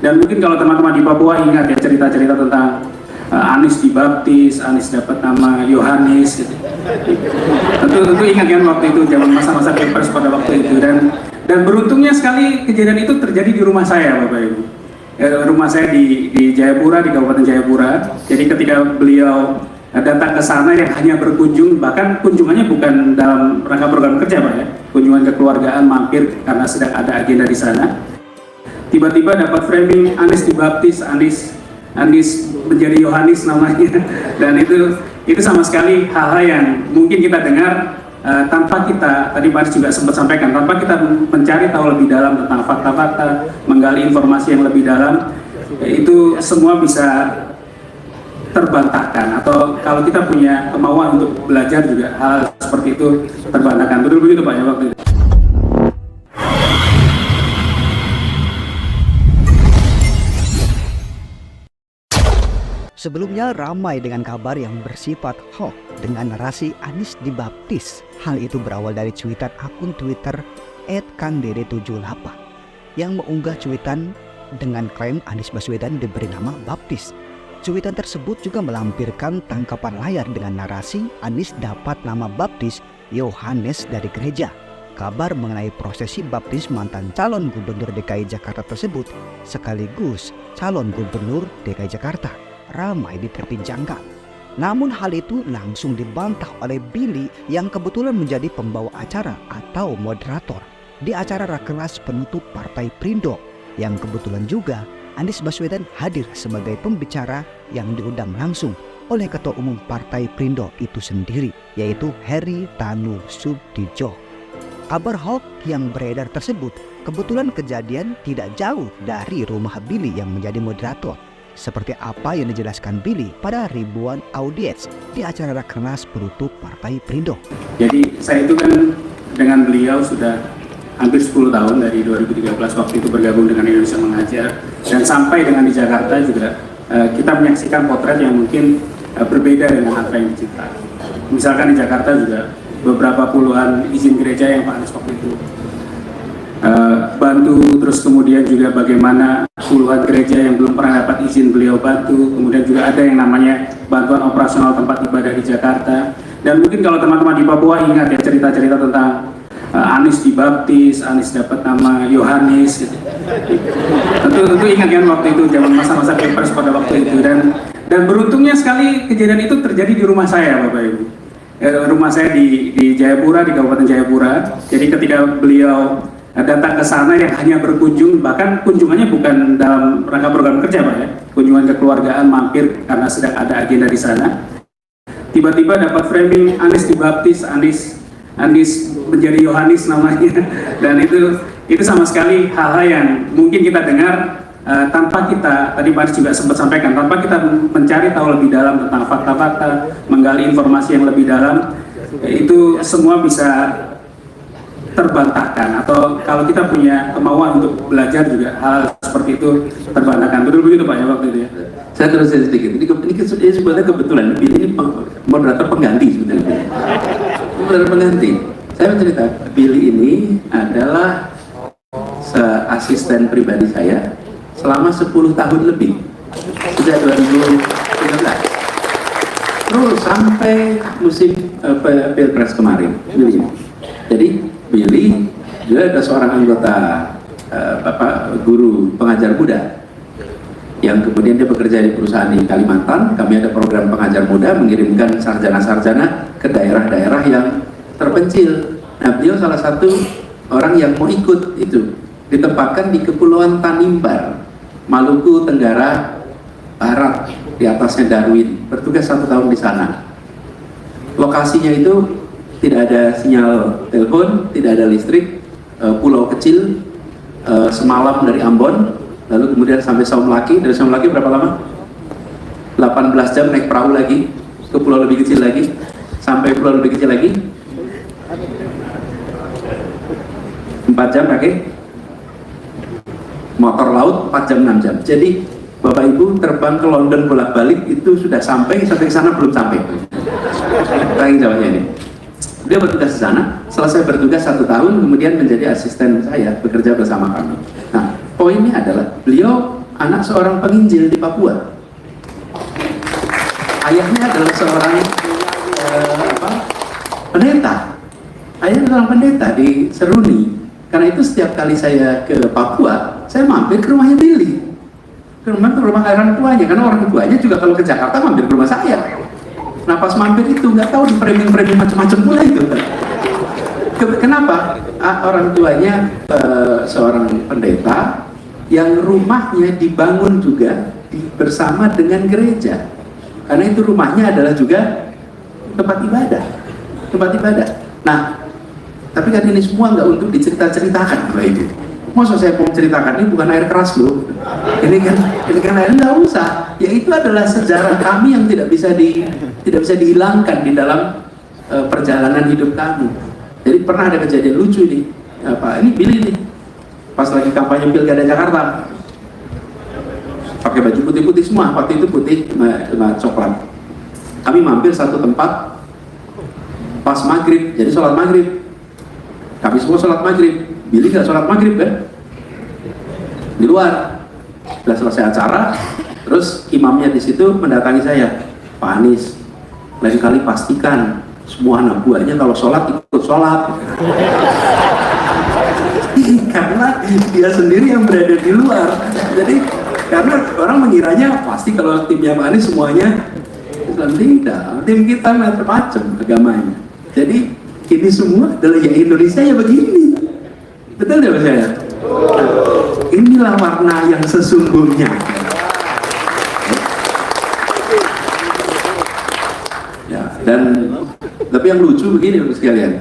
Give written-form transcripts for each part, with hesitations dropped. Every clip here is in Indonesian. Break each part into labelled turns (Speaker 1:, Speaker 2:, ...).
Speaker 1: Dan mungkin kalau teman-teman di Papua ingat ya cerita-cerita tentang Anies dibaptis, Anies dapat nama Yohanes gitu. Tentu ingat kan waktu itu zaman masa-masa Pilpres pada waktu itu, dan beruntungnya sekali kejadian itu terjadi di rumah saya, Bapak Ibu. Rumah saya di Jayapura, di Kabupaten Jayapura. Jadi ketika beliau datang ke sana yang hanya berkunjung, bahkan kunjungannya bukan dalam rangka program kerja, Pak ya, kunjungan kekeluargaan, mampir karena sedang ada agenda di sana. Tiba-tiba dapat framing Anies dibaptis, Anies menjadi Yohanes namanya, dan itu sama sekali hal-hal yang mungkin kita dengar tanpa kita, tadi Pak Anies juga sempat sampaikan, tanpa kita mencari tahu lebih dalam tentang fakta-fakta, menggali informasi yang lebih dalam, itu semua bisa terbantahkan, atau kalau kita punya kemauan untuk belajar juga hal seperti itu terbantahkan. Betul begitu Pak ya waktu itu?
Speaker 2: Sebelumnya ramai dengan kabar yang bersifat hoax dengan narasi Anies dibaptis. Hal itu berawal dari cuitan akun Twitter @kangdede78 yang mengunggah cuitan dengan klaim Anies Baswedan diberi nama baptis. Cuitan tersebut juga melampirkan tangkapan layar dengan narasi Anies dapat nama baptis Yohanes dari gereja. Kabar mengenai prosesi baptis mantan calon gubernur DKI Jakarta tersebut sekaligus calon gubernur DKI Jakarta ramai diperbincangkan. Namun hal itu langsung dibantah oleh Billy yang kebetulan menjadi pembawa acara atau moderator di acara Rakernas penutup Partai Perindo, yang kebetulan juga Anies Baswedan hadir sebagai pembicara yang diundang langsung oleh Ketua Umum Partai Perindo itu sendiri, yaitu Heri Tanu Subdijjo. Kabar hoax yang beredar tersebut kebetulan kejadian tidak jauh dari rumah Billy yang menjadi moderator, seperti apa yang dijelaskan Billy pada ribuan audiens di acara Rakernas penutup Partai Perindo.
Speaker 1: Jadi saya itu kan dengan beliau sudah hampir 10 tahun, dari 2013 waktu itu bergabung dengan Indonesia Mengajar, dan sampai dengan di Jakarta juga kita menyaksikan potret yang mungkin berbeda dengan apa yang diciptakan. Misalkan di Jakarta juga beberapa puluhan izin gereja yang Pak Anies waktu itu bantu, terus kemudian juga bagaimana puluhan gereja yang belum pernah dapat izin beliau bantu, kemudian juga ada yang namanya bantuan operasional tempat ibadah di Jakarta. Dan mungkin kalau teman-teman di Papua ingat ya cerita-cerita tentang Anies dibaptis, Anies dapat nama Yohanes gitu. Tentu ingat kan waktu itu zaman masa-masa Pilpres pada waktu itu, dan beruntungnya sekali kejadian itu terjadi di rumah saya, Bapak Ibu. Rumah saya di Jayapura, di Kabupaten Jayapura. Jadi ketika beliau datang ke sana yang hanya berkunjung, bahkan kunjungannya bukan dalam rangka program kerja Pak ya, kunjungan kekeluargaan, mampir karena sedang ada agenda di sana. Tiba-tiba dapat framing Anies dibaptis, Anies menjadi Yohanes namanya, dan itu sama sekali hal-hal yang mungkin kita dengar tanpa kita, tadi Pak Anies juga sempat sampaikan, tanpa kita mencari tahu lebih dalam tentang fakta-fakta, menggali informasi yang lebih dalam, itu semua bisa terbantahkan, atau kalau kita punya kemauan untuk belajar juga hal seperti itu terbantahkan. Betul begitu Pak ya waktu itu ya?
Speaker 3: Saya terus sedikit, ini sebenarnya kebetulan Billy ini moderator pengganti sebenarnya. Moderator pengganti. Saya mencerita, Billy ini adalah asisten pribadi saya selama 10 tahun lebih, sejak 2013. Terus sampai musim Pilpres kemarin, Billy. Jadi Billy juga ada seorang anggota Bapak guru pengajar muda yang kemudian dia bekerja di perusahaan di Kalimantan. Kami ada program pengajar muda mengirimkan sarjana-sarjana ke daerah-daerah yang terpencil. Nah, beliau salah satu orang yang mau ikut itu, ditempatkan di Kepulauan Tanimbar, Maluku Tenggara Barat, di atasnya Darwin, bertugas 1 tahun di sana. Lokasinya itu tidak ada sinyal telepon, tidak ada listrik, pulau kecil, semalam dari Ambon, lalu kemudian sampai Saumlaki. Dari Saumlaki berapa lama? 18 jam naik perahu lagi ke pulau lebih kecil lagi, sampai pulau lebih kecil lagi 4 jam pakai motor laut, 4 jam 6 jam. Jadi Bapak Ibu terbang ke London bolak-balik itu sudah sampai ke sana belum sampai. Tanggung jawabnya ini. Dia bertugas di sana, selesai bertugas 1 tahun, kemudian menjadi asisten saya, bekerja bersama kami. Nah, poinnya adalah beliau anak seorang penginjil di Papua. Ayahnya adalah seorang pendeta. Ayahnya seorang pendeta di Seruni. Karena itu setiap kali saya ke Papua, saya mampir ke rumahnya Billy. Ke rumah orang tuanya, karena orang tuanya juga kalau ke Jakarta mampir ke rumah saya. Nah pas mampir itu nggak tahu di framing macam-macam pula itu. Kenapa? Orang tuanya seorang pendeta yang rumahnya dibangun juga bersama dengan gereja. Karena itu rumahnya adalah juga tempat ibadah. Nah, tapi kan ini semua nggak untuk diceritakan, Bapak Ibu. Masa saya mau ceritakan ini bukan air keras loh. Ini kan air nggak usah. Ya itu adalah sejarah kami yang tidak bisa dihilangkan di dalam perjalanan hidup kami. Jadi pernah ada kejadian lucu nih. Ini Billy nih. Pas lagi kampanye Pilkada Jakarta. Pakai baju putih-putih semua, waktu itu putih sama coklat. Kami mampir satu tempat pas maghrib, jadi sholat maghrib. Kami semua sholat maghrib. Billy nggak sholat maghrib kan? Di luar. Sudah selesai acara, terus imamnya di situ mendatangi saya, Pak Anies, lain kali pastikan semua anak buahnya kalau sholat ikut sholat. Karena dia sendiri yang berada di luar. Jadi karena orang mengiranya pasti kalau timnya Pak Anies semuanya Islam. Tidak, tim kita macam-macam agamanya. Jadi ini semua adalah ya Indonesia ya begini. Betul ya Mas saya? Inilah warna yang sesungguhnya. Ya, dan tapi yang lucu begini Bapak sekalian,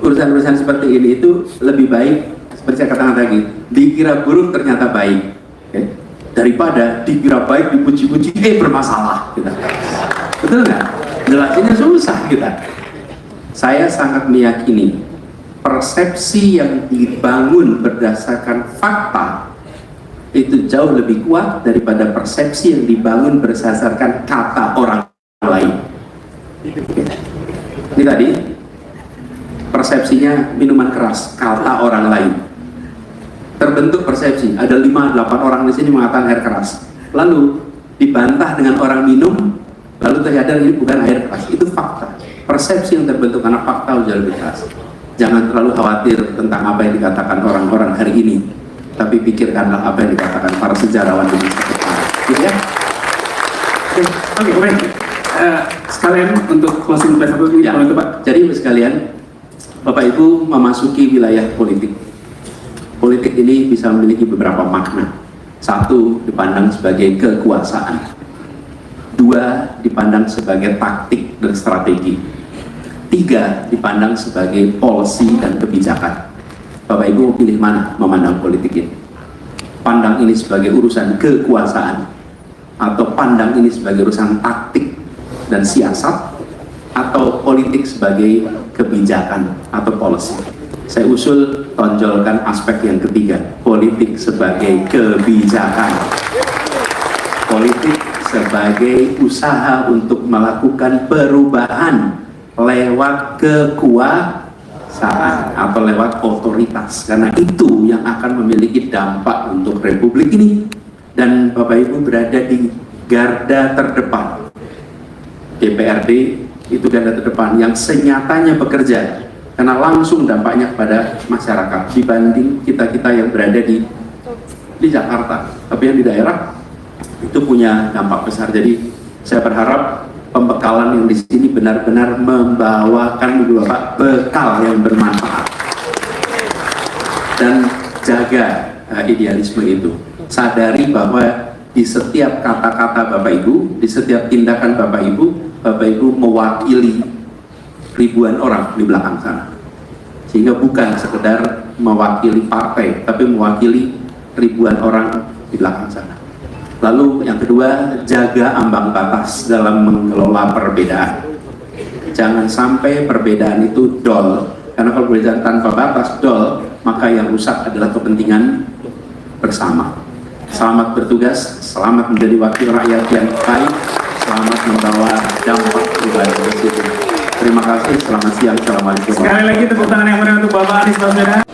Speaker 3: urusan-urusan seperti ini itu lebih baik, seperti saya katakan tadi, dikira buruk ternyata baik, okay? Daripada dikira baik dipuji-puji bermasalah kita. Betul nggak? Jelasinnya susah kita. Saya sangat meyakini persepsi yang dibangun berdasarkan fakta itu jauh lebih kuat daripada persepsi yang dibangun berdasarkan kata orang lain. Ini tadi persepsinya minuman keras, kata orang lain. Terbentuk persepsi, ada 5-8 orang di sini mengatakan air keras. Lalu dibantah dengan orang minum, lalu ternyata ini bukan air keras, itu fakta. Persepsi yang terbentuk karena fakta jauh lebih keras. Jangan terlalu khawatir tentang apa yang dikatakan orang-orang hari ini, tapi pikirkanlah apa yang dikatakan para sejarawan di masa depan. Gitu ya?
Speaker 1: Oke, baik. Sekalian untuk closing statement
Speaker 3: ya, Pak. Jadi sekalian, Bapak Ibu memasuki wilayah politik. Politik ini bisa memiliki beberapa makna. Satu, dipandang sebagai kekuasaan. Dua, dipandang sebagai taktik dan strategi. Tiga, dipandang sebagai policy dan kebijakan. Bapak Ibu mau pilih mana memandang politik ini? Pandang ini sebagai urusan kekuasaan, atau pandang ini sebagai urusan taktik dan siasat, atau politik sebagai kebijakan atau policy? Saya usul tonjolkan aspek yang ketiga, politik sebagai kebijakan. Politik sebagai usaha untuk melakukan perubahan lewat kekuasaan atau lewat otoritas, karena itu yang akan memiliki dampak untuk republik ini. Dan Bapak Ibu berada di garda terdepan. DPRD itu garda terdepan yang senyatanya bekerja, karena langsung dampaknya kepada masyarakat dibanding kita-kita yang berada di Jakarta. Tapi yang di daerah itu punya dampak besar. Jadi saya berharap pembekalan yang di sini benar-benar membawakan Bapak bekal yang bermanfaat, dan jaga idealisme itu. Sadari bahwa di setiap kata-kata Bapak Ibu, di setiap tindakan Bapak Ibu mewakili ribuan orang di belakang sana. Sehingga bukan sekedar mewakili partai, tapi mewakili ribuan orang di belakang sana. Lalu yang kedua, jaga ambang batas dalam mengelola perbedaan. Jangan sampai perbedaan itu dol, karena kalau perbedaan tanpa batas dol, maka yang rusak adalah kepentingan bersama. Selamat bertugas, selamat menjadi wakil rakyat yang baik, selamat membawa dampak perubahan positif. Terima kasih, selamat siang, assalamualaikum.
Speaker 1: Sekali lagi tepuk tangan yang meriah untuk Bapak Anies Baswedan.